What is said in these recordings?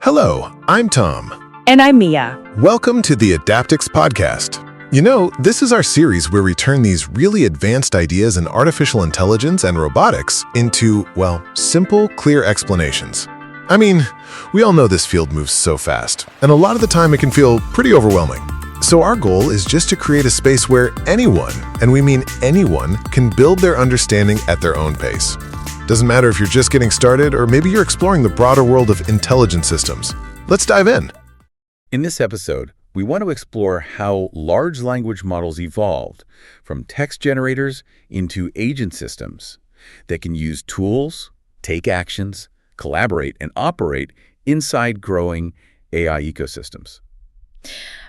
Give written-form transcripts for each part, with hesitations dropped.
Hello, I'm Tom. And I'm Mia. Welcome to the Adaptix podcast. You know, this is our series where we turn these really advanced ideas in artificial intelligence and robotics into, well, simple, clear explanations. I mean, we all know this field moves so fast, and a lot of the time it can feel pretty overwhelming. So our goal is just to create a space where anyone, and we mean anyone, can build their understanding at their own pace. Doesn't matter if you're just getting started or maybe you're exploring the broader world of intelligent systems. Let's dive in. In this episode, we want to explore how large language models evolved from text generators into agent systems that can use tools, take actions, collaborate, and operate inside growing AI ecosystems.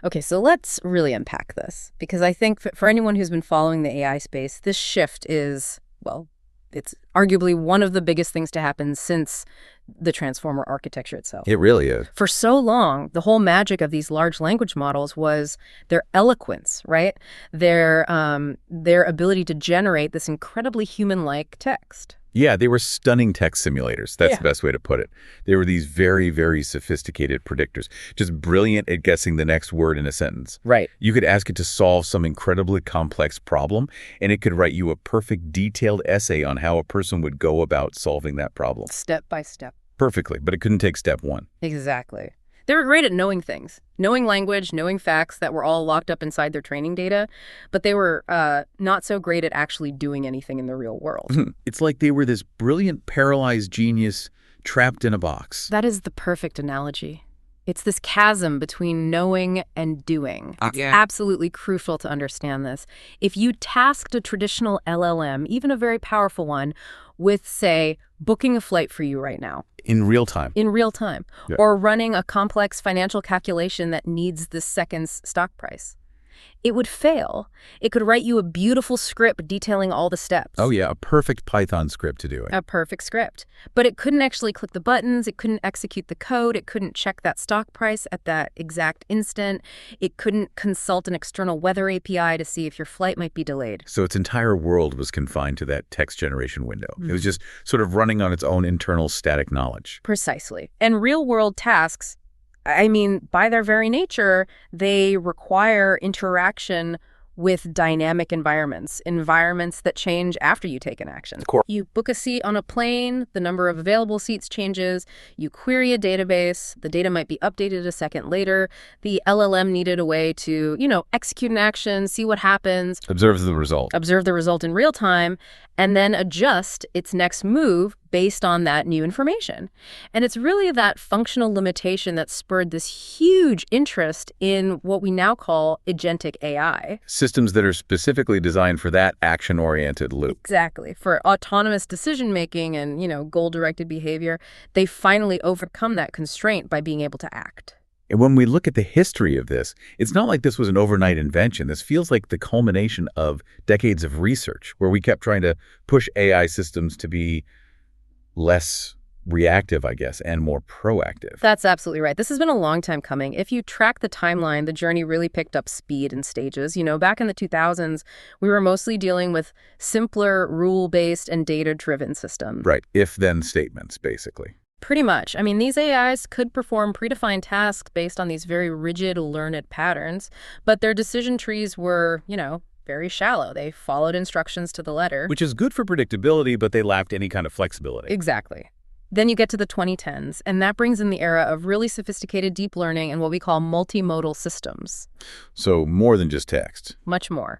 Okay, so let's really unpack this, because I think for anyone who's been following the AI space, this shift is, well, it's arguably one of the biggest things to happen since the transformer architecture itself. It really is. For so long, the whole magic of these large language models was their eloquence, right? Their ability to generate this incredibly human-like text. Yeah, they were stunning text simulators. That's Yeah. the best way to put it. They were these very, very sophisticated predictors, just brilliant at guessing the next word in a sentence. Right. You could ask it to solve some incredibly complex problem, and it could write you a perfect detailed essay on how a person would go about solving that problem. Step by step. Perfectly, but it couldn't take step one. Exactly. They were great at knowing things, knowing language, knowing facts that were all locked up inside their training data, but they were not so great at actually doing anything in the real world. It's like they were this brilliant, paralyzed genius trapped in a box. That is the perfect analogy. It's this chasm between knowing and doing. It's absolutely crucial to understand this. If you tasked a traditional LLM, even a very powerful one, with, say, booking a flight for you right now. In real time. In real time. Yeah. Or running a complex financial calculation that needs this second's stock price. It would fail. It could write you a beautiful script detailing all the steps. Oh yeah, a perfect Python script to do it. A perfect script. But it couldn't actually click the buttons. It couldn't execute the code. It couldn't check that stock price at that exact instant. It couldn't consult an external weather API to see if your flight might be delayed. So its entire world was confined to that text generation window. It was just sort of running on its own internal static knowledge. Precisely. And real-world tasks, I mean, by their very nature, they require interaction with dynamic environments that change after you take an action. Of course. You book a seat on a plane, the number of available seats changes, you query a database, the data might be updated a second later. The LLM needed a way to, execute an action, see what happens. Observe the result. Observe the result in real time, and then adjust its next move based on that new information. And it's really that functional limitation that spurred this huge interest in what we now call agentic AI. Systems that are specifically designed for that action-oriented loop. Exactly. For autonomous decision-making and, goal-directed behavior, they finally overcome that constraint by being able to act. And when we look at the history of this, it's not like this was an overnight invention. This feels like the culmination of decades of research where we kept trying to push AI systems to be less reactive, I guess, and more proactive. That's absolutely right. This has been a long time coming. If you track the timeline, the journey really picked up speed in stages. Back in the 2000s, we were mostly dealing with simpler, rule-based and data-driven systems. Right. If-then statements, basically. Pretty much. I mean, these AIs could perform predefined tasks based on these very rigid, learned patterns, but their decision trees were, very shallow. They followed instructions to the letter. Which is good for predictability, but they lacked any kind of flexibility. Exactly. Then you get to the 2010s, and that brings in the era of really sophisticated deep learning and what we call multimodal systems. So more than just text. Much more.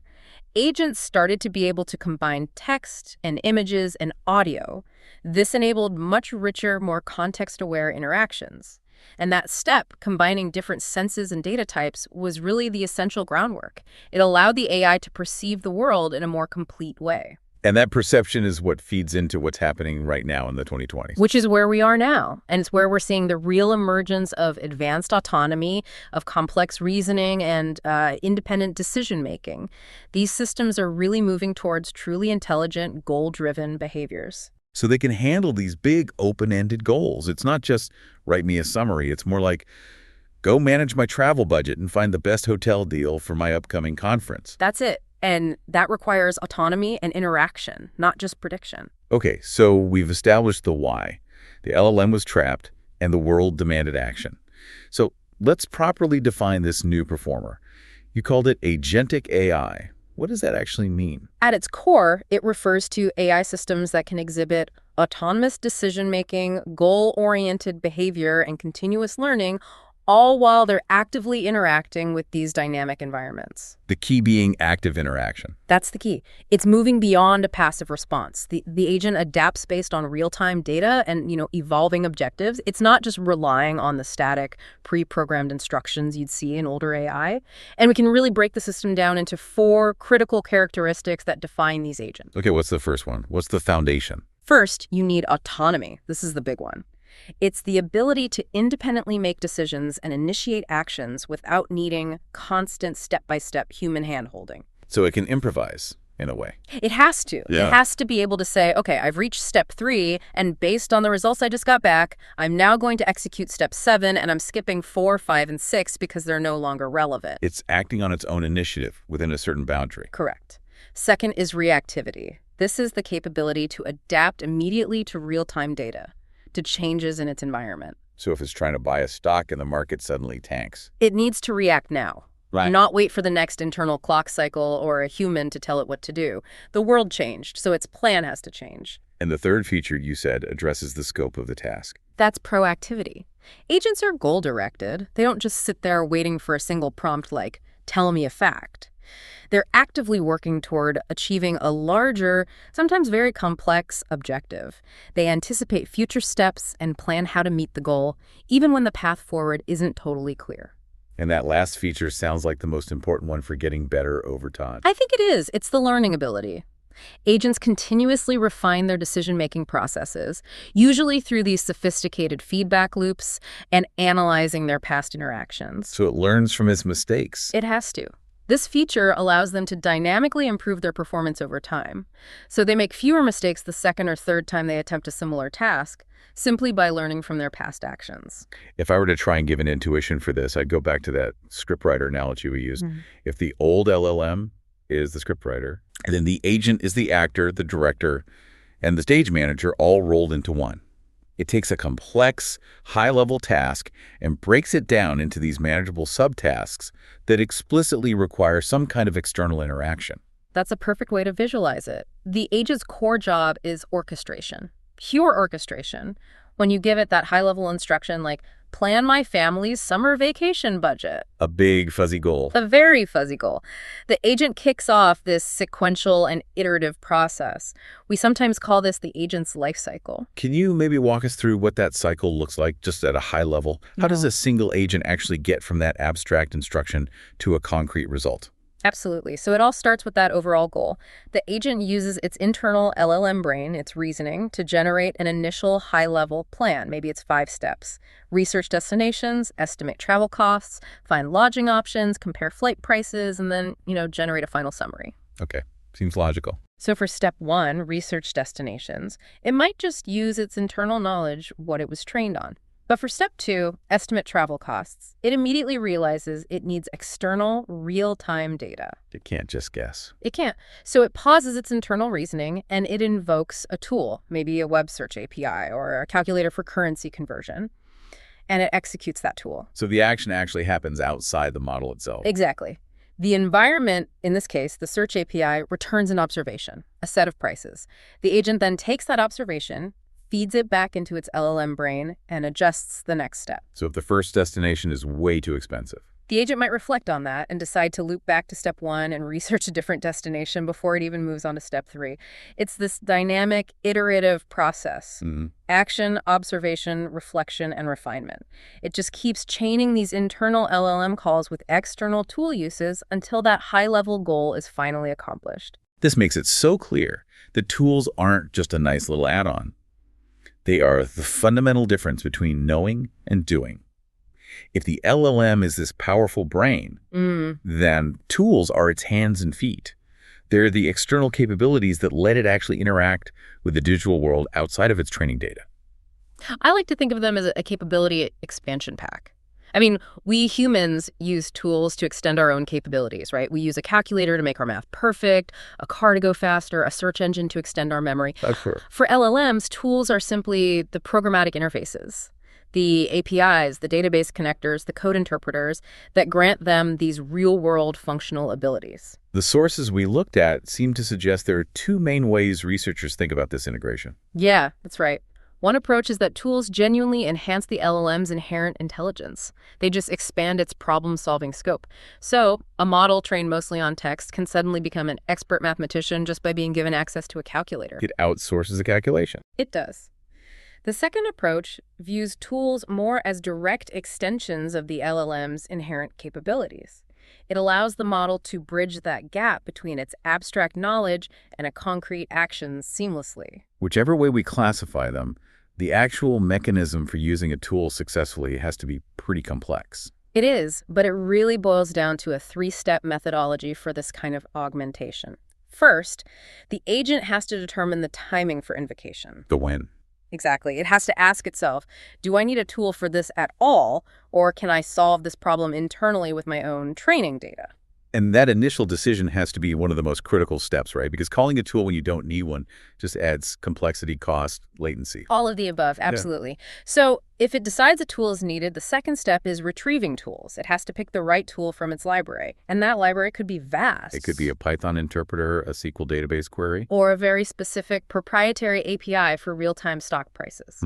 Agents started to be able to combine text and images and audio. This enabled much richer, more context-aware interactions. And that step, combining different senses and data types, was really the essential groundwork. It allowed the AI to perceive the world in a more complete way. And that perception is what feeds into what's happening right now in the 2020s. Which is where we are now. And it's where we're seeing the real emergence of advanced autonomy, of complex reasoning, and independent decision-making. These systems are really moving towards truly intelligent, goal-driven behaviors. So they can handle these big open-ended goals. It's not just write me a summary. It's more like go manage my travel budget and find the best hotel deal for my upcoming conference. That's it. And that requires autonomy and interaction, not just prediction. Okay, so we've established the why. The LLM was trapped. and the world demanded action. So let's properly define this new performer. You called it agentic AI. What does that actually mean? At its core, it refers to AI systems that can exhibit autonomous decision-making, goal-oriented behavior, and continuous learning, all while they're actively interacting with these dynamic environments. The key being active interaction. That's the key. It's moving beyond a passive response. The agent adapts based on real-time data and, evolving objectives. It's not just relying on the static, pre-programmed instructions you'd see in older AI. And we can really break the system down into 4 critical characteristics that define these agents. Okay, what's the first one? What's the foundation? First, you need autonomy. This is the big one. It's the ability to independently make decisions and initiate actions without needing constant step-by-step human hand-holding. So it can improvise, in a way. It has to. Yeah. It has to be able to say, okay, I've reached step 3, and based on the results I just got back, I'm now going to execute step 7, and I'm skipping 4, 5, and 6 because they're no longer relevant. It's acting on its own initiative within a certain boundary. Correct. Second is reactivity. This is the capability to adapt immediately to real-time data, to changes in its environment. So if it's trying to buy a stock and the market suddenly tanks. It needs to react now. Right. Not wait for the next internal clock cycle or a human to tell it what to do. The world changed, so its plan has to change. And the third feature, you said, addresses the scope of the task. That's proactivity. Agents are goal-directed. They don't just sit there waiting for a single prompt like, tell me a fact. They're actively working toward achieving a larger, sometimes very complex, objective. They anticipate future steps and plan how to meet the goal, even when the path forward isn't totally clear. And that last feature sounds like the most important one for getting better over time. I think it is. It's the learning ability. Agents continuously refine their decision-making processes, usually through these sophisticated feedback loops and analyzing their past interactions. So it learns from its mistakes. It has to. This feature allows them to dynamically improve their performance over time. So they make fewer mistakes the second or third time they attempt a similar task, simply by learning from their past actions. If I were to try and give an intuition for this, I'd go back to that scriptwriter analogy we used. Mm-hmm. If the old LLM is the scriptwriter, and then the agent is the actor, the director, and the stage manager all rolled into one. It takes a complex, high-level task and breaks it down into these manageable subtasks that explicitly require some kind of external interaction. That's a perfect way to visualize it. The agent's core job is orchestration, pure orchestration. When you give it that high-level instruction like, plan my family's summer vacation budget. A big, fuzzy goal. A very fuzzy goal. The agent kicks off this sequential and iterative process. We sometimes call this the agent's life cycle. Can you maybe walk us through what that cycle looks like, just at a high level? How does a single agent actually get from that abstract instruction to a concrete result? Absolutely. So it all starts with that overall goal. The agent uses its internal LLM brain, its reasoning, to generate an initial high-level plan. Maybe it's 5 steps. Research destinations, estimate travel costs, find lodging options, compare flight prices, and then, generate a final summary. Okay. Seems logical. So for step 1, research destinations, it might just use its internal knowledge, what it was trained on. But for step 2, estimate travel costs, it immediately realizes it needs external, real-time data. It can't just guess. It can't. So it pauses its internal reasoning and it invokes a tool, maybe a web search API or a calculator for currency conversion, and it executes that tool. So the action actually happens outside the model itself. Exactly. The environment, in this case, the search API, returns an observation, a set of prices. The agent then takes that observation, feeds it back into its LLM brain, and adjusts the next step. So if the first destination is way too expensive. The agent might reflect on that and decide to loop back to step 1 and research a different destination before it even moves on to step 3. It's this dynamic, iterative process. Mm-hmm. Action, observation, reflection, and refinement. It just keeps chaining these internal LLM calls with external tool uses until that high-level goal is finally accomplished. This makes it so clear that tools aren't just a nice little add-on. They are the fundamental difference between knowing and doing. If the LLM is this powerful brain, then tools are its hands and feet. They're the external capabilities that let it actually interact with the digital world outside of its training data. I like to think of them as a capability expansion pack. I mean, we humans use tools to extend our own capabilities, right? We use a calculator to make our math perfect, a car to go faster, a search engine to extend our memory. That's fair. For LLMs, tools are simply the programmatic interfaces. the APIs, the database connectors, the code interpreters that grant them these real-world functional abilities. The sources we looked at seem to suggest there are two main ways researchers think about this integration. Yeah, that's right. One approach is that tools genuinely enhance the LLM's inherent intelligence. They just expand its problem-solving scope. So, a model trained mostly on text can suddenly become an expert mathematician just by being given access to a calculator. It outsources the calculation. It does. The second approach views tools more as direct extensions of the LLM's inherent capabilities. It allows the model to bridge that gap between its abstract knowledge and a concrete action seamlessly. Whichever way we classify them, the actual mechanism for using a tool successfully has to be pretty complex. It is, but it really boils down to a three-step methodology for this kind of augmentation. First, the agent has to determine the timing for invocation. The when. Exactly. It has to ask itself, do I need a tool for this at all, or can I solve this problem internally with my own training data? And that initial decision has to be one of the most critical steps, right? Because calling a tool when you don't need one just adds complexity, cost, latency. All of the above, absolutely. Yeah. So if it decides a tool is needed, the second step is retrieving tools. It has to pick the right tool from its library. And that library could be vast. It could be a Python interpreter, a SQL database query. Or a very specific proprietary API for real-time stock prices.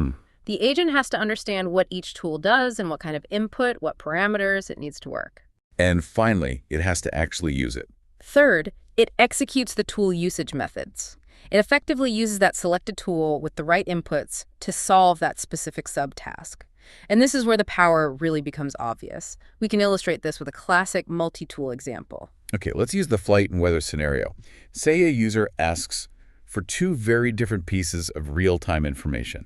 The agent has to understand what each tool does and what kind of input, what parameters it needs to work. And finally, it has to actually use it. Third, it executes the tool usage methods. It effectively uses that selected tool with the right inputs to solve that specific subtask. And this is where the power really becomes obvious. We can illustrate this with a classic multi-tool example. Okay, let's use the flight and weather scenario. Say a user asks for two very different pieces of real-time information.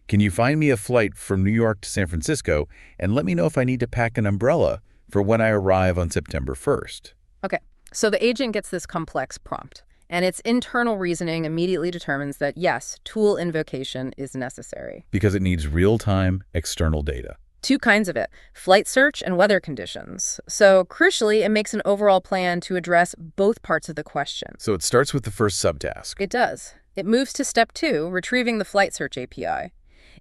Can you find me a flight from New York to San Francisco and let me know if I need to pack an umbrella for when I arrive on September 1st. Okay, so the agent gets this complex prompt, and its internal reasoning immediately determines that, yes, tool invocation is necessary. Because it needs real-time external data. Two kinds of it, flight search and weather conditions. So crucially, it makes an overall plan to address both parts of the question. So it starts with the first subtask. It does. It moves to step 2, retrieving the flight search API.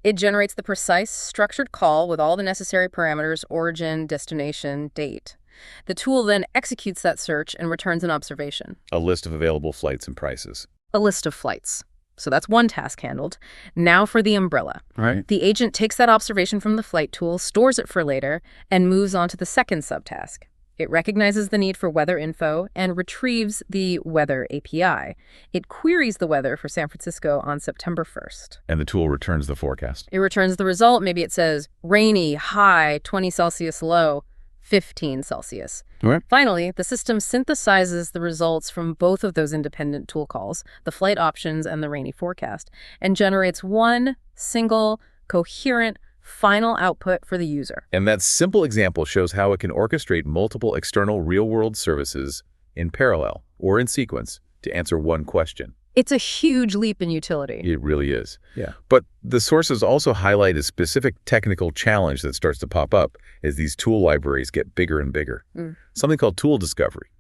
It generates the precise, structured call with all the necessary parameters, origin, destination, date. The tool then executes that search and returns an observation. A list of available flights and prices. A list of flights. So that's one task handled. Now for the umbrella. Right. The agent takes that observation from the flight tool, stores it for later, and moves on to the second subtask. It recognizes the need for weather info and retrieves the weather API. It queries the weather for San Francisco on September 1st. And the tool returns the forecast. It returns the result. Maybe it says rainy, high, 20 Celsius low, 15 Celsius. Right. Finally, the system synthesizes the results from both of those independent tool calls, the flight options and the rainy forecast, and generates one single, coherent, final output for the user. And that simple example shows how it can orchestrate multiple external real-world services in parallel or in sequence to answer one question. It's a huge leap in utility. It really is. Yeah. But the sources also highlight a specific technical challenge that starts to pop up as these tool libraries get bigger and bigger. Something called tool discovery.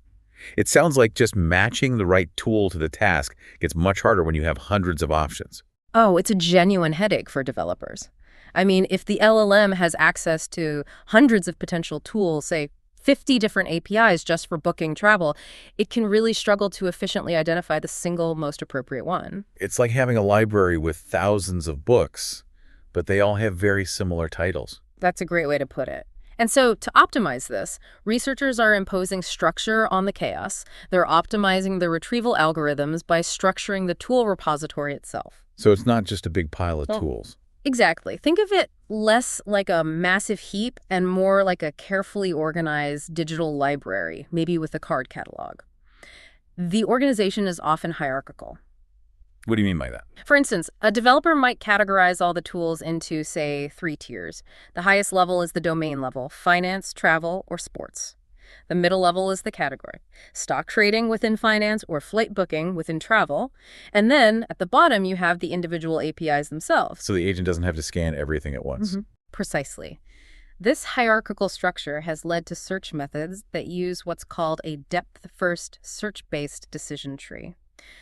It sounds like just matching the right tool to the task gets much harder when you have hundreds of options. Oh, it's a genuine headache for developers. I mean, if the LLM has access to hundreds of potential tools, say 50 different APIs just for booking travel, it can really struggle to efficiently identify the single most appropriate one. It's like having a library with thousands of books, but they all have very similar titles. That's a great way to put it. And so to optimize this, researchers are imposing structure on the chaos. They're optimizing the retrieval algorithms by structuring the tool repository itself. So it's not just a big pile of tools. Exactly. Think of it less like a massive heap and more like a carefully organized digital library, maybe with a card catalog. The organization is often hierarchical. What do you mean by that? For instance, a developer might categorize all the tools into, say, 3 tiers. The highest level is the domain level, finance, travel, or sports. The middle level is the category, stock trading within finance or flight booking within travel. And then at the bottom, you have the individual APIs themselves. So the agent doesn't have to scan everything at once. Precisely. This hierarchical structure has led to search methods that use what's called a depth-first search-based decision tree.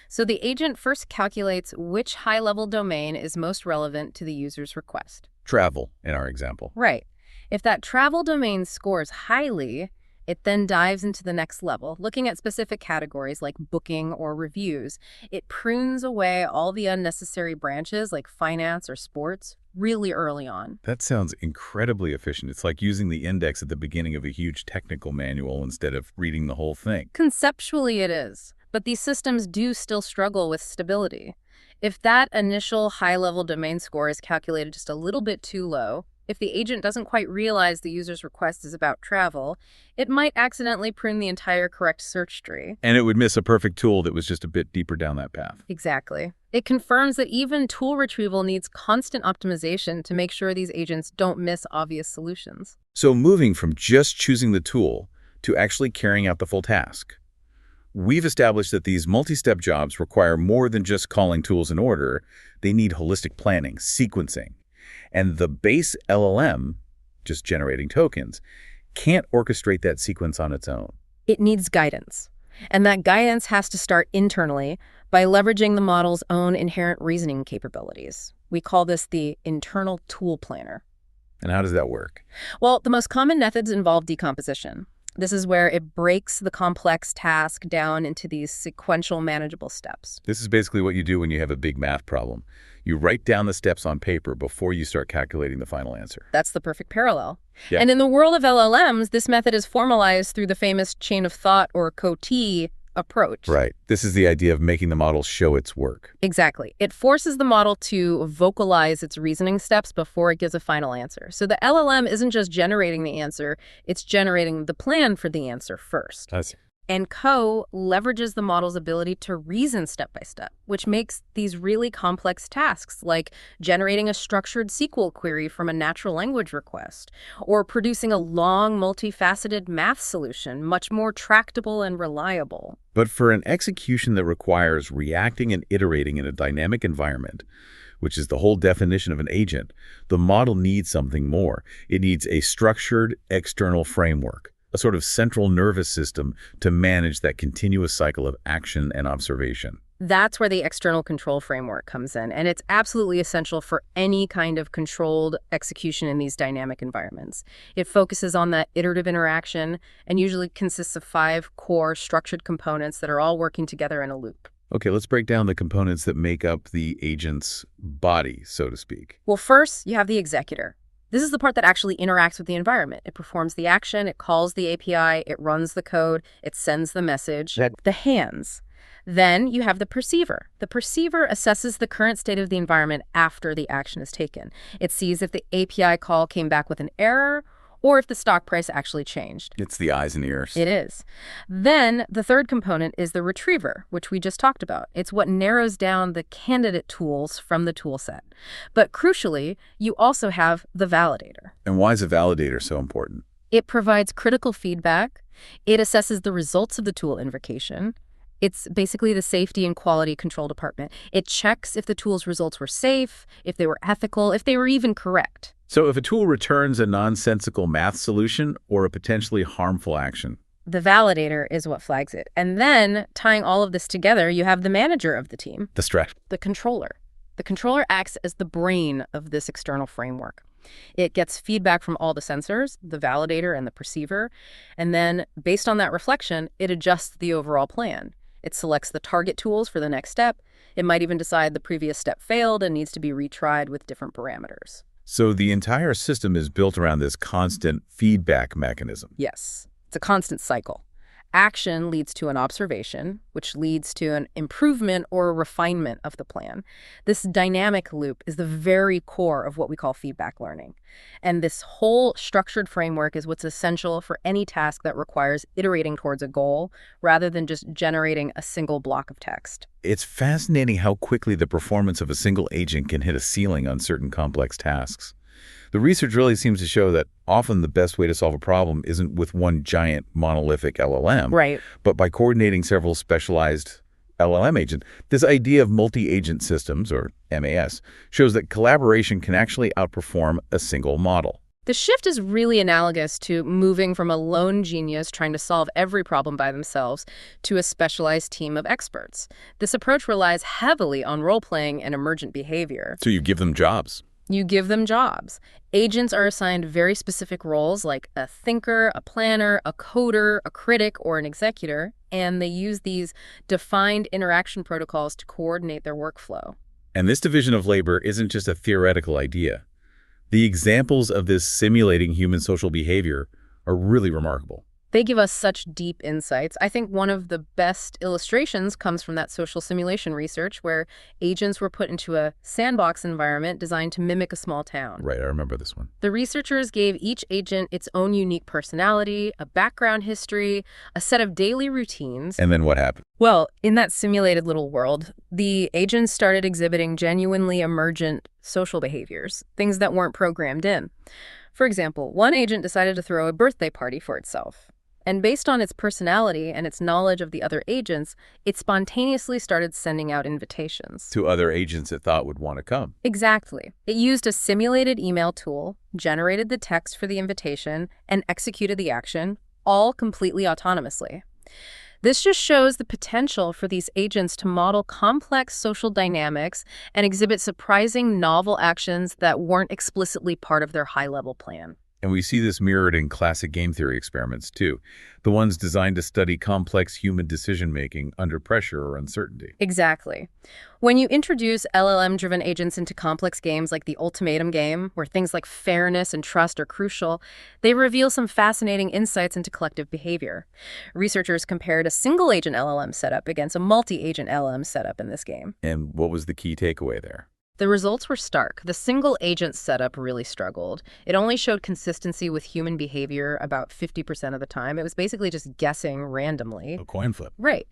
So the agent first calculates which high-level domain is most relevant to the user's request. Travel, in our example. Right. If that travel domain scores highly, it then dives into the next level, looking at specific categories like booking or reviews. It prunes away all the unnecessary branches like finance or sports really early on. That sounds incredibly efficient. It's like using the index at the beginning of a huge technical manual instead of reading the whole thing. Conceptually it is, but these systems do still struggle with stability. If that initial high-level domain score is calculated just a little bit too low, if the agent doesn't quite realize the user's request is about travel, it might accidentally prune the entire correct search tree. And it would miss a perfect tool that was just a bit deeper down that path. Exactly. It confirms that even tool retrieval needs constant optimization to make sure these agents don't miss obvious solutions. So moving from just choosing the tool to actually carrying out the full task, we've established that these multi-step jobs require more than just calling tools in order. They need holistic planning, sequencing. And the base LLM, just generating tokens, can't orchestrate that sequence on its own. It needs guidance. And that guidance has to start internally by leveraging the model's own inherent reasoning capabilities. We call this the internal tool planner. And how does that work? Well, the most common methods involve decomposition. This is where it breaks the complex task down into these sequential, manageable steps. This is basically what you do when you have a big math problem. You write down the steps on paper before you start calculating the final answer. That's the perfect parallel. Yeah. And in the world of LLMs, this method is formalized through the famous chain of thought or COT approach. Right. This is the idea of making the model show its work. Exactly. It forces the model to vocalize its reasoning steps before it gives a final answer. So the LLM isn't just generating the answer, it's generating the plan for the answer first. I see. And Co leverages the model's ability to reason step by step, which makes these really complex tasks like generating a structured SQL query from a natural language request or producing a long, multifaceted math solution much more tractable and reliable. But for an execution that requires reacting and iterating in a dynamic environment, which is the whole definition of an agent, the model needs something more. It needs a structured external framework, a sort of central nervous system to manage that continuous cycle of action and observation. That's where the external control framework comes in, and it's absolutely essential for any kind of controlled execution in these dynamic environments. It focuses on that iterative interaction and usually consists of 5 core structured components that are all working together in a loop. Okay, let's break down the components that make up the agent's body, so to speak. Well, first, you have the executor. This is the part that actually interacts with the environment. It performs the action, it calls the API, it runs the code, it sends the message. The hands. Then you have the perceiver. The perceiver assesses the current state of the environment after the action is taken. It sees if the API call came back with an error or if the stock price actually changed. It's the eyes and ears. It is. Then the third component is the retriever, which we just talked about. It's what narrows down the candidate tools from the tool set. But crucially, you also have the validator. And why is a validator so important? It provides critical feedback. It assesses the results of the tool invocation. It's basically the safety and quality control department. It checks if the tool's results were safe, if they were ethical, if they were even correct. So if a tool returns a nonsensical math solution or a potentially harmful action, the validator is what flags it. And then, tying all of this together, you have the manager of the team. the strat. The controller. The controller acts as the brain of this external framework. It gets feedback from all the sensors, the validator and the perceiver, and then, based on that reflection, it adjusts the overall plan. It selects the target tools for the next step. It might even decide the previous step failed and needs to be retried with different parameters. So the entire system is built around this constant feedback mechanism. Yes, it's a constant cycle. Action leads to an observation, which leads to an improvement or a refinement of the plan. This dynamic loop is the very core of what we call feedback learning. And this whole structured framework is what's essential for any task that requires iterating towards a goal rather than just generating a single block of text. It's fascinating how quickly the performance of a single agent can hit a ceiling on certain complex tasks. The research really seems to show that often the best way to solve a problem isn't with one giant monolithic LLM, Right. but by coordinating several specialized LLM agents. This idea of multi-agent systems, or MAS, shows that collaboration can actually outperform a single model. The shift is really analogous to moving from a lone genius trying to solve every problem by themselves to a specialized team of experts. This approach relies heavily on role-playing and emergent behavior. So you give them jobs. You give them jobs. Agents are assigned very specific roles like a thinker, a planner, a coder, a critic, or an executor, and they use these defined interaction protocols to coordinate their workflow. And this division of labor isn't just a theoretical idea. The examples of this simulating human social behavior are really remarkable. They give us such deep insights. I think one of the best illustrations comes from that social simulation research where agents were put into a sandbox environment designed to mimic a small town. Right, I remember this one. The researchers gave each agent its own unique personality, a background history, a set of daily routines. And then what happened? Well, in that simulated little world, the agents started exhibiting genuinely emergent social behaviors, things that weren't programmed in. For example, one agent decided to throw a birthday party for itself. And based on its personality and its knowledge of the other agents, it spontaneously started sending out invitations. To other agents it thought would want to come. Exactly. It used a simulated email tool, generated the text for the invitation, and executed the action, all completely autonomously. This just shows the potential for these agents to model complex social dynamics and exhibit surprising novel actions that weren't explicitly part of their high-level plan. And we see this mirrored in classic game theory experiments, too. The ones designed to study complex human decision-making under pressure or uncertainty. Exactly. When you introduce LLM-driven agents into complex games like the ultimatum game, where things like fairness and trust are crucial, they reveal some fascinating insights into collective behavior. Researchers compared a single-agent LLM setup against a multi-agent LLM setup in this game. And what was the key takeaway there? The results were stark. The single-agent setup really struggled. It only showed consistency with human behavior about 50% of the time. It was basically just guessing randomly. A coin flip. Right.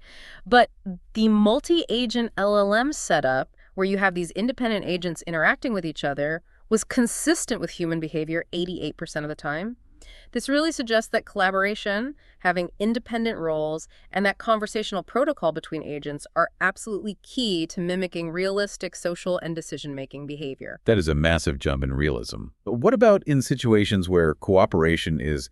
But the multi-agent LLM setup, where you have these independent agents interacting with each other, was consistent with human behavior 88% of the time. This really suggests that collaboration, having independent roles, and that conversational protocol between agents are absolutely key to mimicking realistic social and decision-making behavior. That is a massive jump in realism. But what about in situations where cooperation is,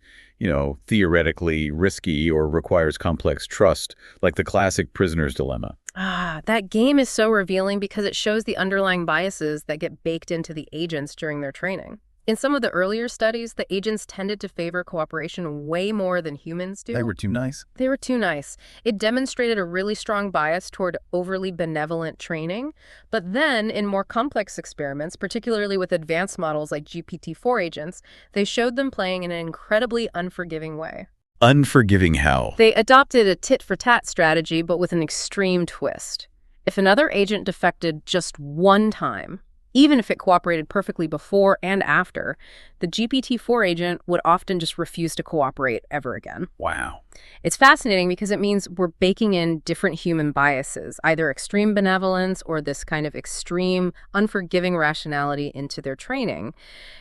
theoretically risky or requires complex trust, like the classic prisoner's dilemma? That game is so revealing because it shows the underlying biases that get baked into the agents during their training. In some of the earlier studies, the agents tended to favor cooperation way more than humans do. They were too nice? They were too nice. It demonstrated a really strong bias toward overly benevolent training. But then, in more complex experiments, particularly with advanced models like GPT-4 agents, they showed them playing in an incredibly unforgiving way. Unforgiving how? They adopted a tit-for-tat strategy, but with an extreme twist. If another agent defected just one time, even if it cooperated perfectly before and after, the GPT-4 agent would often just refuse to cooperate ever again. Wow. It's fascinating because it means we're baking in different human biases, either extreme benevolence or this kind of extreme, unforgiving rationality into their training.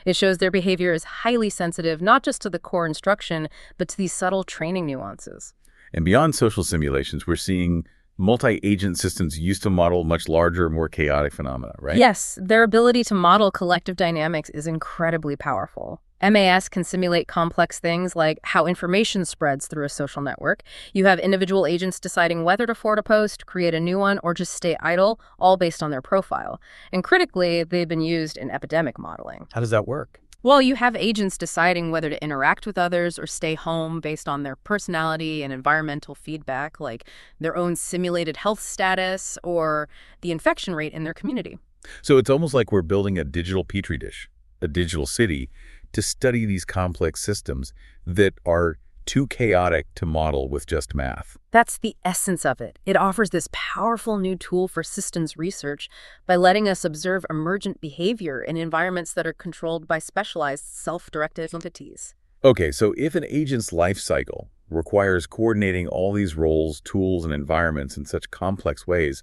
It shows their behavior is highly sensitive, not just to the core instruction, but to these subtle training nuances. And beyond social simulations, we're seeing multi-agent systems used to model much larger, more chaotic phenomena, right? Yes, their ability to model collective dynamics is incredibly powerful. MAS can simulate complex things like how information spreads through a social network. You have individual agents deciding whether to forward a post, create a new one, or just stay idle, all based on their profile. And critically, they've been used in epidemic modeling. How does that work? Well, you have agents deciding whether to interact with others or stay home based on their personality and environmental feedback, like their own simulated health status or the infection rate in their community. So it's almost like we're building a digital petri dish, a digital city, to study these complex systems that are too chaotic to model with just math. That's the essence of it. It offers this powerful new tool for systems research by letting us observe emergent behavior in environments that are controlled by specialized self-directed entities. Okay, so if an agent's life cycle requires coordinating all these roles, tools, and environments in such complex ways,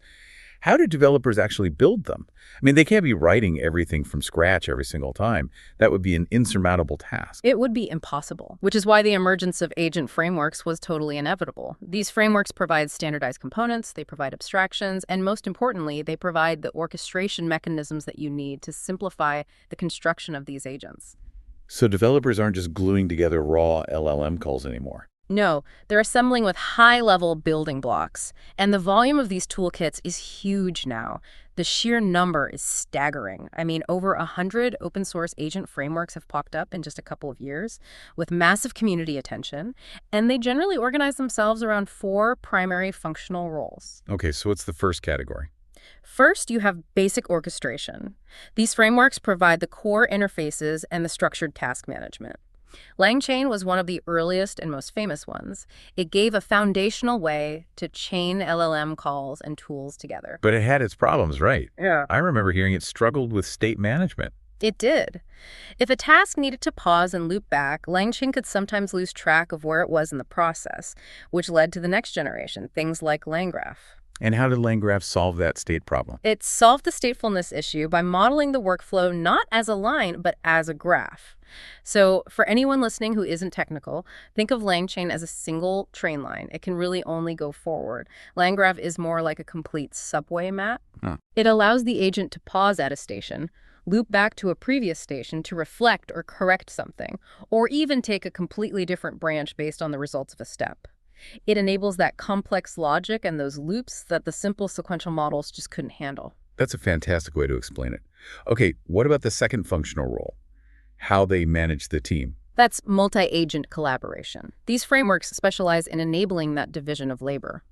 how do developers actually build them? I mean, they can't be writing everything from scratch every single time. That would be an insurmountable task. It would be impossible, which is why the emergence of agent frameworks was totally inevitable. These frameworks provide standardized components, they provide abstractions, and most importantly, they provide the orchestration mechanisms that you need to simplify the construction of these agents. So developers aren't just gluing together raw LLM calls anymore. No, they're assembling with high-level building blocks. And the volume of these toolkits is huge now. The sheer number is staggering. I mean, over 100 open source agent frameworks have popped up in just a couple of years with massive community attention, and they generally organize themselves around 4 primary functional roles. Okay, so what's the first category? First, you have basic orchestration. These frameworks provide the core interfaces and the structured task management. LangChain was one of the earliest and most famous ones. It gave a foundational way to chain LLM calls and tools together. But it had its problems, right? Yeah. I remember hearing it struggled with state management. It did. If a task needed to pause and loop back, LangChain could sometimes lose track of where it was in the process, which led to the next generation, things like LangGraph. And how did LangGraph solve that state problem? It solved the statefulness issue by modeling the workflow not as a line, but as a graph. So for anyone listening who isn't technical, think of LangChain as a single train line. It can really only go forward. LangGraph is more like a complete subway map. It allows the agent to pause at a station, loop back to a previous station to reflect or correct something, or even take a completely different branch based on the results of a step. It enables that complex logic and those loops that the simple sequential models just couldn't handle. That's a fantastic way to explain it. Okay, what about the second functional role? How they manage the team? That's multi-agent collaboration. These frameworks specialize in enabling that division of labor.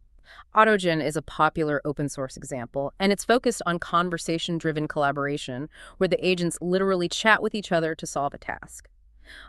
Autogen is a popular open source example, and it's focused on conversation-driven collaboration where the agents literally chat with each other to solve a task.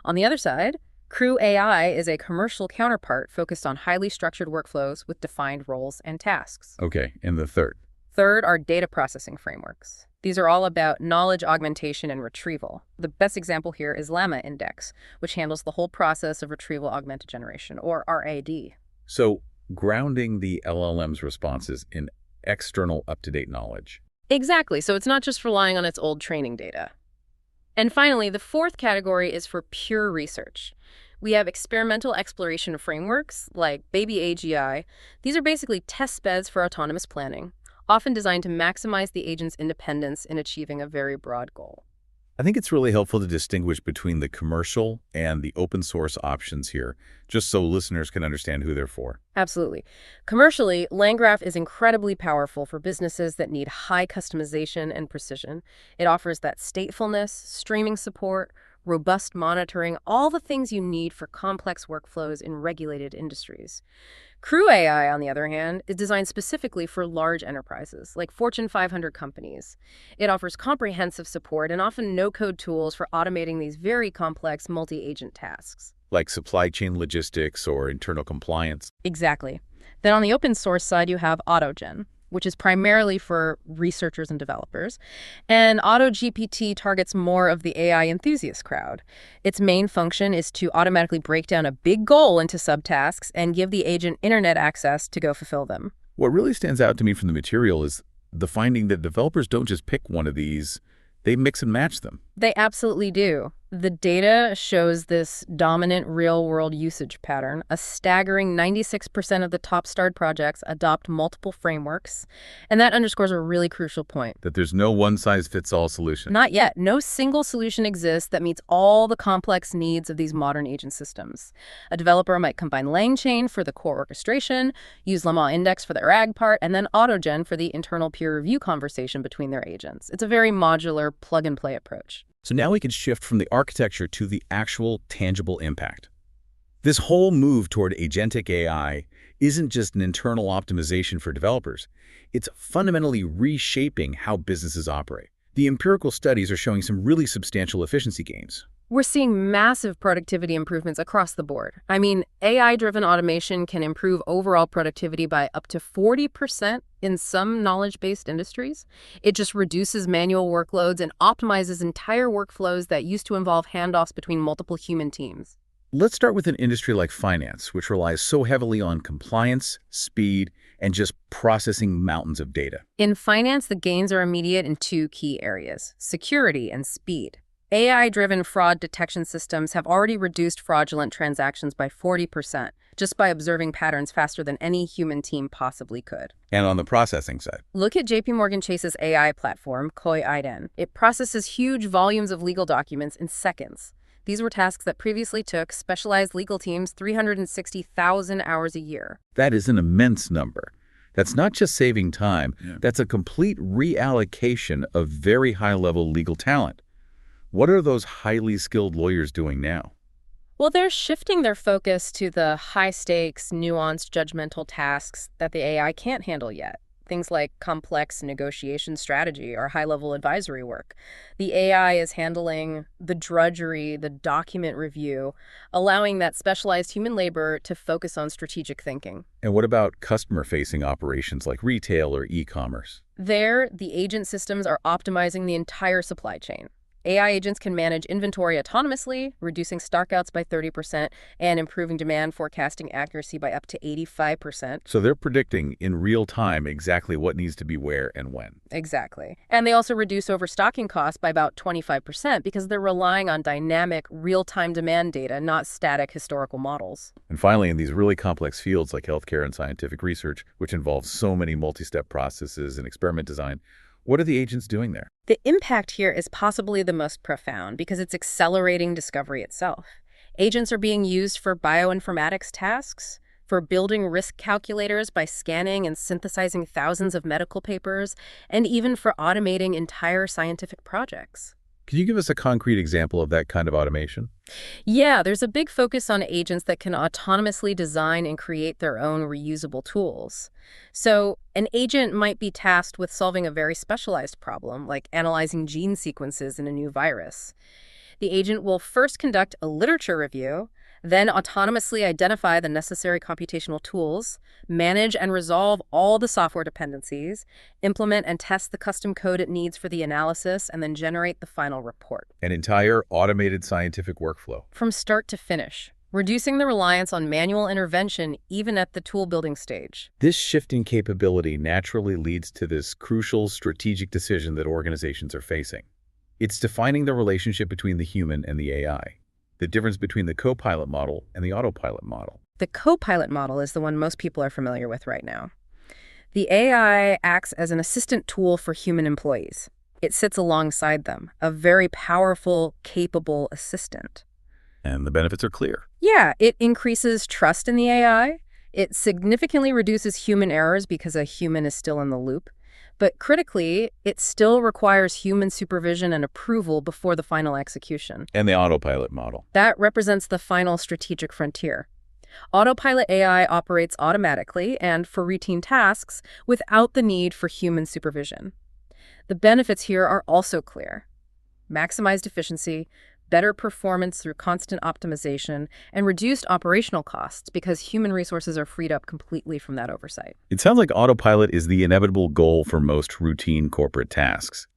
On the other side, Crew AI is a commercial counterpart focused on highly structured workflows with defined roles and tasks. Okay, and the third? Third are data processing frameworks. These are all about knowledge augmentation and retrieval. The best example here is Llama Index, which handles the whole process of retrieval augmented generation, or RAD. So grounding the LLM's responses in external up-to-date knowledge. Exactly, so it's not just relying on its old training data. And finally, the fourth category is for pure research. We have experimental exploration frameworks like Baby AGI. These are basically test beds for autonomous planning, often designed to maximize the agent's independence in achieving a very broad goal. I think it's really helpful to distinguish between the commercial and the open source options here, just so listeners can understand who they're for. Absolutely. Commercially, LangGraph is incredibly powerful for businesses that need high customization and precision. It offers that statefulness, streaming support, robust monitoring, all the things you need for complex workflows in regulated industries. Crew AI, on the other hand, is designed specifically for large enterprises, like Fortune 500 companies. It offers comprehensive support and often no-code tools for automating these very complex multi-agent tasks. Like supply chain logistics or internal compliance. Exactly. Then on the open source side, you have Autogen, which is primarily for researchers and developers. And AutoGPT targets more of the AI enthusiast crowd. Its main function is to automatically break down a big goal into subtasks and give the agent internet access to go fulfill them. What really stands out to me from the material is the finding that developers don't just pick one of these, they mix and match them. They absolutely do. The data shows this dominant real-world usage pattern. A staggering 96% of the top starred projects adopt multiple frameworks, and that underscores a really crucial point. That there's no one-size-fits-all solution. Not yet. No single solution exists that meets all the complex needs of these modern agent systems. A developer might combine LangChain for the core orchestration, use Llama Index for the RAG part, and then Autogen for the internal peer review conversation between their agents. It's a very modular, plug-and-play approach. So now we can shift from the architecture to the actual tangible impact. This whole move toward agentic AI isn't just an internal optimization for developers. It's fundamentally reshaping how businesses operate. The empirical studies are showing some really substantial efficiency gains. We're seeing massive productivity improvements across the board. I mean, AI-driven automation can improve overall productivity by up to 40% in some knowledge-based industries. It just reduces manual workloads and optimizes entire workflows that used to involve handoffs between multiple human teams. Let's start with an industry like finance, which relies so heavily on compliance, speed, and just processing mountains of data. In finance, the gains are immediate in 2 key areas: security and speed. AI-driven fraud detection systems have already reduced fraudulent transactions by 40%, just by observing patterns faster than any human team possibly could. And on the processing side? Look at JP Chase's AI platform, Koi-Iden. It processes huge volumes of legal documents in seconds. These were tasks that previously took specialized legal teams 360,000 hours a year. That is an immense number. That's not just saving time, Yeah. that's a complete reallocation of very high-level legal talent. What are those highly skilled lawyers doing now? Well, they're shifting their focus to the high-stakes, nuanced, judgmental tasks that the AI can't handle yet. Things like complex negotiation strategy or high-level advisory work. The AI is handling the drudgery, the document review, allowing that specialized human labor to focus on strategic thinking. And what about customer-facing operations like retail or e-commerce? There, the agent systems are optimizing the entire supply chain. AI agents can manage inventory autonomously, reducing stockouts by 30% and improving demand forecasting accuracy by up to 85%. So they're predicting in real time exactly what needs to be where and when. Exactly. And they also reduce overstocking costs by about 25% because they're relying on dynamic, real-time demand data, not static historical models. And finally, in these really complex fields like healthcare and scientific research, which involves so many multi-step processes and experiment design, what are the agents doing there? The impact here is possibly the most profound because it's accelerating discovery itself. Agents are being used for bioinformatics tasks, for building risk calculators by scanning and synthesizing thousands of medical papers, and even for automating entire scientific projects. Can you give us a concrete example of that kind of automation? Yeah, there's a big focus on agents that can autonomously design and create their own reusable tools. So an agent might be tasked with solving a very specialized problem, like analyzing gene sequences in a new virus. The agent will first conduct a literature review, then autonomously identify the necessary computational tools, manage and resolve all the software dependencies, implement and test the custom code it needs for the analysis, and then generate the final report. An entire automated scientific workflow. From start to finish, reducing the reliance on manual intervention even at the tool building stage. This shifting capability naturally leads to this crucial strategic decision that organizations are facing. It's defining the relationship between the human and the AI, the difference between the co-pilot model and the autopilot model. The co-pilot model is the one most people are familiar with right now. The AI acts as an assistant tool for human employees. It sits alongside them, a very powerful, capable assistant. And the benefits are clear. Yeah, it increases trust in the AI. It significantly reduces human errors because a human is still in the loop. But critically, it still requires human supervision and approval before the final execution. And the autopilot model. That represents the final strategic frontier. Autopilot AI operates automatically and for routine tasks without the need for human supervision. The benefits here are also clear. Maximized efficiency, better performance through constant optimization, and reduced operational costs because human resources are freed up completely from that oversight. It sounds like autopilot is the inevitable goal for most routine corporate tasks.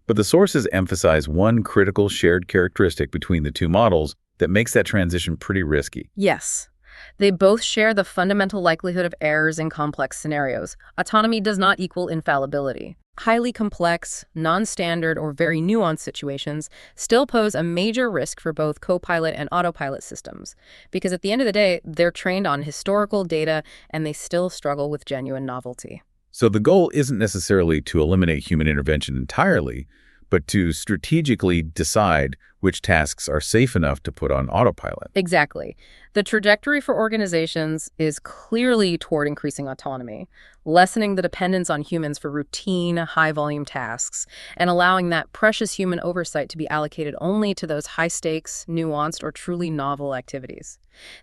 But the sources emphasize one critical shared characteristic between the two models that makes that transition pretty risky. Yes. They both share the fundamental likelihood of errors in complex scenarios. Autonomy does not equal infallibility. Highly complex, non-standard, or very nuanced situations still pose a major risk for both co-pilot and autopilot systems, because at the end of the day, they're trained on historical data and they still struggle with genuine novelty. So the goal isn't necessarily to eliminate human intervention entirely, but to strategically decide which tasks are safe enough to put on autopilot. Exactly. The trajectory for organizations is clearly toward increasing autonomy, lessening the dependence on humans for routine, high-volume tasks, and allowing that precious human oversight to be allocated only to those high-stakes, nuanced, or truly novel activities.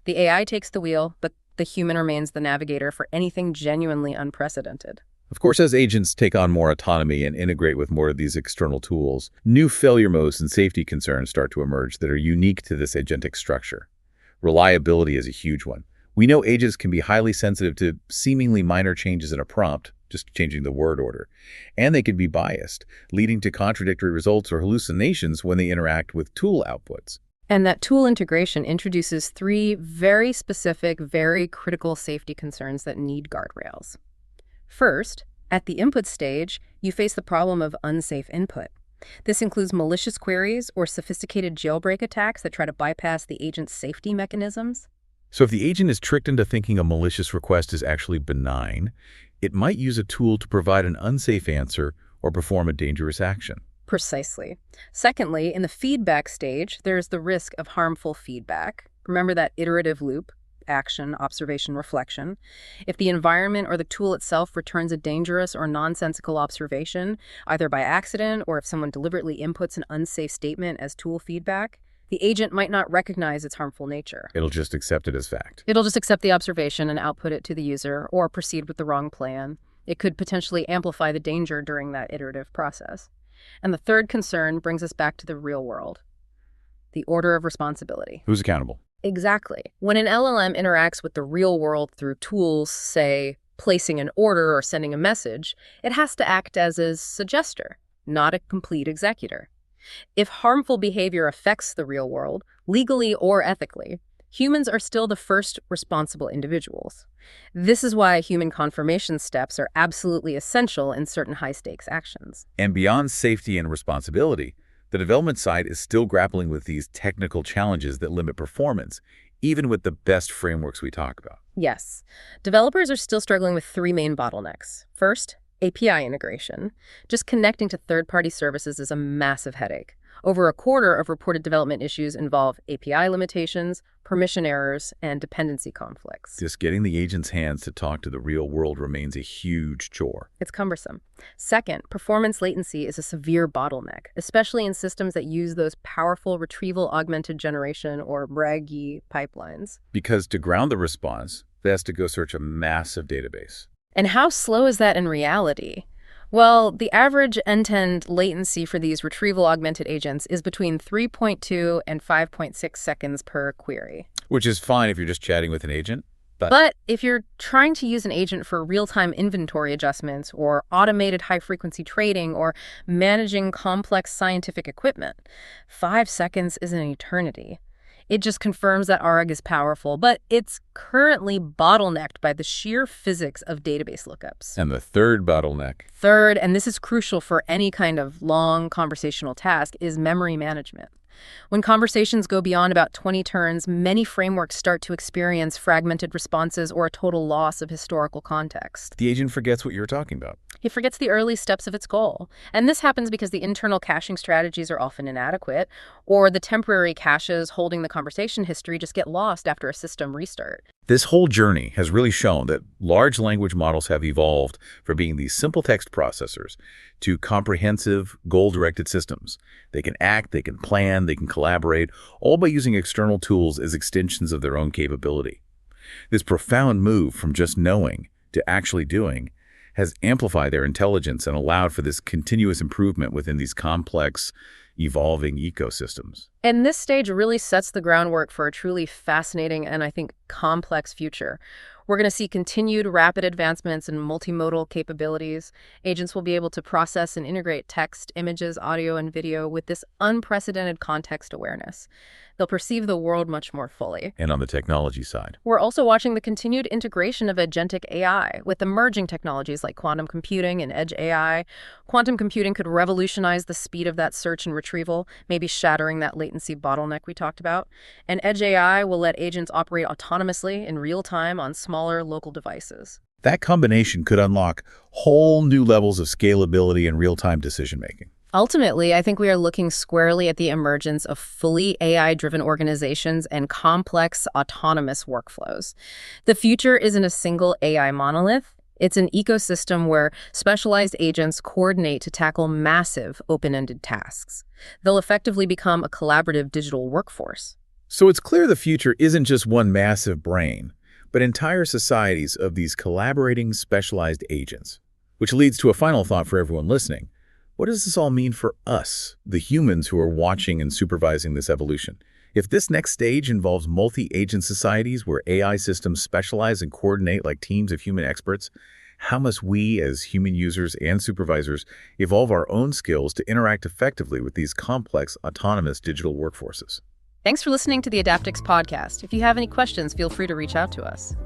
The AI takes the wheel, but the human remains the navigator for anything genuinely unprecedented. Of course, as agents take on more autonomy and integrate with more of these external tools, new failure modes and safety concerns start to emerge that are unique to this agentic structure. Reliability is a huge one. We know agents can be highly sensitive to seemingly minor changes in a prompt, just changing the word order, and they can be biased, leading to contradictory results or hallucinations when they interact with tool outputs. And that tool integration introduces three very specific, very critical safety concerns that need guardrails. First, at the input stage, you face the problem of unsafe input. This includes malicious queries or sophisticated jailbreak attacks that try to bypass the agent's safety mechanisms. So if the agent is tricked into thinking a malicious request is actually benign, it might use a tool to provide an unsafe answer or perform a dangerous action. Precisely. Secondly, in the feedback stage, there's the risk of harmful feedback. Remember that iterative loop? action, observation, reflection. If the environment or the tool itself returns a dangerous or nonsensical observation, either by accident or if someone deliberately inputs an unsafe statement as tool feedback, the agent might not recognize its harmful nature. It'll just accept it as fact. It'll just accept the observation and output it to the user, or proceed with the wrong plan. It could potentially amplify the danger during that iterative process. And the third concern brings us back to the real world. The order of responsibility. Who's accountable? Exactly. When an LLM interacts with the real world through tools, say, placing an order or sending a message, it has to act as a suggester, not a complete executor. If harmful behavior affects the real world, legally or ethically, humans are still the first responsible individuals. This is why human confirmation steps are absolutely essential in certain high-stakes actions. And beyond safety and responsibility, the development side is still grappling with these technical challenges that limit performance, even with the best frameworks we talk about. Yes. Developers are still struggling with three main bottlenecks. First, API integration. Just connecting to third-party services is a massive headache. Over a quarter of reported development issues involve API limitations, permission errors, and dependency conflicts. Just getting the agent's hands to talk to the real world remains a huge chore. It's cumbersome. Second, performance latency is a severe bottleneck, especially in systems that use those powerful retrieval augmented generation or RAG pipelines. Because to ground the response, it has to go search a massive database. And how slow is that in reality? Well, the average end-to-end latency for these retrieval-augmented agents is between 3.2 and 5.6 seconds per query. Which is fine if you're just chatting with an agent. But if you're trying to use an agent for real-time inventory adjustments or automated high-frequency trading or managing complex scientific equipment, 5 seconds is an eternity. It just confirms that ARG is powerful, but it's currently bottlenecked by the sheer physics of database lookups. And the third bottleneck. Third, and this is crucial for any kind of long conversational task, is memory management. When conversations go beyond about 20 turns, many frameworks start to experience fragmented responses or a total loss of historical context. The agent forgets what you're talking about. It forgets the early steps of its goal. And this happens because the internal caching strategies are often inadequate, or the temporary caches holding the conversation history just get lost after a system restart. This whole journey has really shown that large language models have evolved from being these simple text processors to comprehensive, goal-directed systems. They can act, they can plan, they can collaborate, all by using external tools as extensions of their own capability. This profound move from just knowing to actually doing has amplified their intelligence and allowed for this continuous improvement within these complex, evolving ecosystems. And this stage really sets the groundwork for a truly fascinating and, I think, complex future. We're going to see continued rapid advancements in multimodal capabilities. Agents will be able to process and integrate text, images, audio, and video with this unprecedented context awareness. They'll perceive the world much more fully. And on the technology side, we're also watching the continued integration of agentic AI with emerging technologies like quantum computing and edge AI. Quantum computing could revolutionize the speed of that search and retrieval, maybe shattering that latency bottleneck we talked about. And edge AI will let agents operate autonomously in real time on smaller local devices. that combination could unlock whole new levels of scalability and real-time decision-making. Ultimately, I think we are looking squarely at the emergence of fully AI-driven organizations and complex autonomous workflows. The future isn't a single AI monolith. It's an ecosystem where specialized agents coordinate to tackle massive open-ended tasks. They'll effectively become a collaborative digital workforce. So it's clear the future isn't just one massive brain, but entire societies of these collaborating specialized agents. Which leads to a final thought for everyone listening. What does this all mean for us, the humans who are watching and supervising this evolution? If this next stage involves multi-agent societies where AI systems specialize and coordinate like teams of human experts, how must we as human users and supervisors evolve our own skills to interact effectively with these complex, autonomous digital workforces? Thanks for listening to the Adaptix podcast. If you have any questions, feel free to reach out to us.